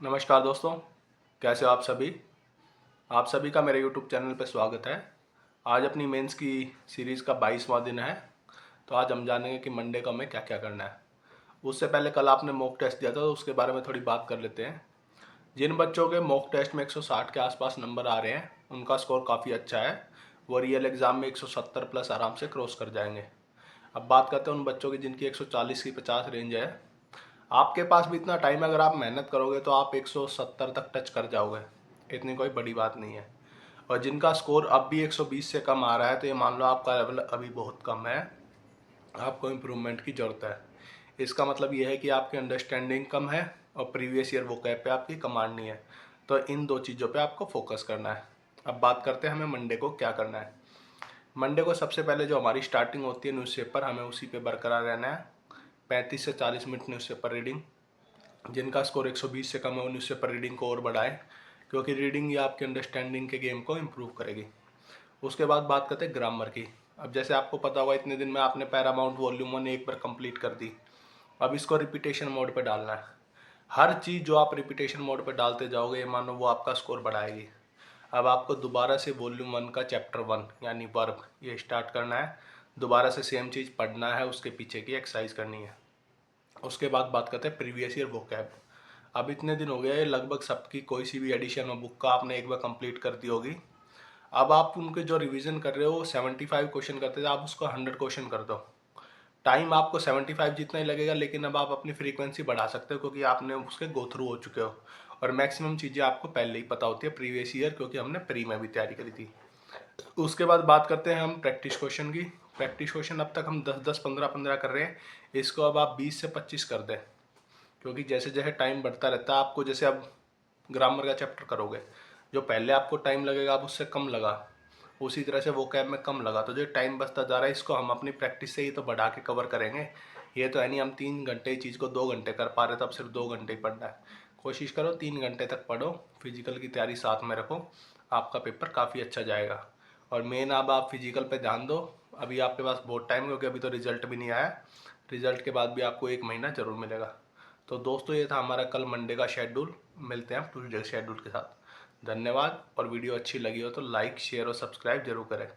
नमस्कार दोस्तों, कैसे हो आप सभी। आप सभी का मेरे यूट्यूब चैनल पर स्वागत है। आज अपनी मेंस की सीरीज़ का 22वां दिन है। तो आज हम जानेंगे कि मंडे को हमें क्या क्या करना है। उससे पहले कल आपने मॉक टेस्ट दिया था, तो उसके बारे में थोड़ी बात कर लेते हैं। जिन बच्चों के मॉक टेस्ट में 160 के आसपास नंबर आ रहे हैं, उनका स्कोर काफ़ी अच्छा है। वो रियल एग्ज़ाम में 170 प्लस आराम से क्रॉस कर जाएंगे। अब बात करते हैं उन बच्चों की जिनकी 140 की 50 रेंज है। आपके पास भी इतना टाइम है, अगर आप मेहनत करोगे तो आप 170 तक टच कर जाओगे। इतनी कोई बड़ी बात नहीं है। और जिनका स्कोर अब भी 120 से कम आ रहा है, तो ये मान लो आपका लेवल अभी बहुत कम है, आपको इम्प्रूवमेंट की ज़रूरत है। इसका मतलब ये है कि आपकी अंडरस्टैंडिंग कम है और प्रीवियस ईयर वोकैब पे आपकी कमांड नहीं है। तो इन दो चीज़ों पे आपको फोकस करना है। अब बात करते हैं हमें मंडे को क्या करना है। मंडे को सबसे पहले जो हमारी स्टार्टिंग होती है न्यूज़पेपर, हमें उसी पे बरकरार रहना है। 35 से 40 मिनट न्यूज़पेपर रीडिंग। जिनका स्कोर 120 से कम है वो न्यूज़पेपर रीडिंग को और बढ़ाएं, क्योंकि रीडिंग ही आपके अंडरस्टैंडिंग के गेम को इम्प्रूव करेगी। उसके बाद बात करते हैं ग्रामर की। अब जैसे आपको पता होगा, इतने दिन में आपने पैरामाउंट वॉल्यूम 1 एक बार कंप्लीट कर दी। अब इसको रिपीटेशन मोड पे डालना है। हर चीज़ जो आप रिपीटेशन मोड पे डालते जाओगे, ये मानो वो आपका स्कोर बढ़ाएगी। अब आपको दोबारा से वॉल्यूम 1 का चैप्टर 1 यानी वर्ब ये स्टार्ट करना है। दोबारा से सेम चीज़ पढ़ना है, उसके पीछे की एक्सरसाइज करनी है। उसके बाद बात करते हैं प्रीवियस ईयर वोकैब। अब इतने दिन हो गए, लगभग सबकी कोई सी भी एडिशन और बुक का आपने एक बार कंप्लीट कर दी होगी। अब आप उनके जो रिवीजन कर रहे हो, 75 क्वेश्चन करते थे, आप उसको 100 क्वेश्चन कर दो। टाइम आपको 75 जितना ही लगेगा, लेकिन अब आप अपनी फ्रीक्वेंसी बढ़ा सकते हो, क्योंकि आपने उसके गो थ्रू हो चुके हो। और मैक्सिमम चीज़ें आपको पहले ही पता होती है प्रीवियस ईयर, क्योंकि हमने प्री में भी तैयारी करी थी। उसके बाद बात करते हैं हम प्रैक्टिस क्वेश्चन की। प्रैक्टिस क्वेश्चन अब तक हम 10 10 15 15 कर रहे हैं। इसको अब आप 20 से 25 कर दें, क्योंकि जैसे जैसे टाइम बढ़ता रहता है, आपको जैसे अब ग्रामर का चैप्टर करोगे, जो पहले आपको टाइम लगेगा अब उससे कम लगा, उसी तरह से वो कैब में कम लगा, तो जो टाइम बचता जा रहा है इसको हम अपनी प्रैक्टिस से ही तो बढ़ा के कवर करेंगे। ये तो है नहीं हम 3 घंटे चीज़ को 2 घंटे कर पा रहे, तो अब सिर्फ 2 घंटे ही पढ़ना है। कोशिश करो 3 घंटे तक पढ़ो, फिजिकल की तैयारी साथ में रखो, आपका पेपर काफ़ी अच्छा जाएगा। और मेन अब आप फिजिकल पे ध्यान दो। अभी आपके पास बहुत टाइम है, क्योंकि अभी तो रिजल्ट भी नहीं आया। रिजल्ट के बाद भी आपको 1 महीना ज़रूर मिलेगा। तो दोस्तों, ये था हमारा कल मंडे का शेड्यूल। मिलते हैं ट्यूसडे शेड्यूल के साथ। धन्यवाद। और वीडियो अच्छी लगी हो तो लाइक शेयर और सब्सक्राइब जरूर करें।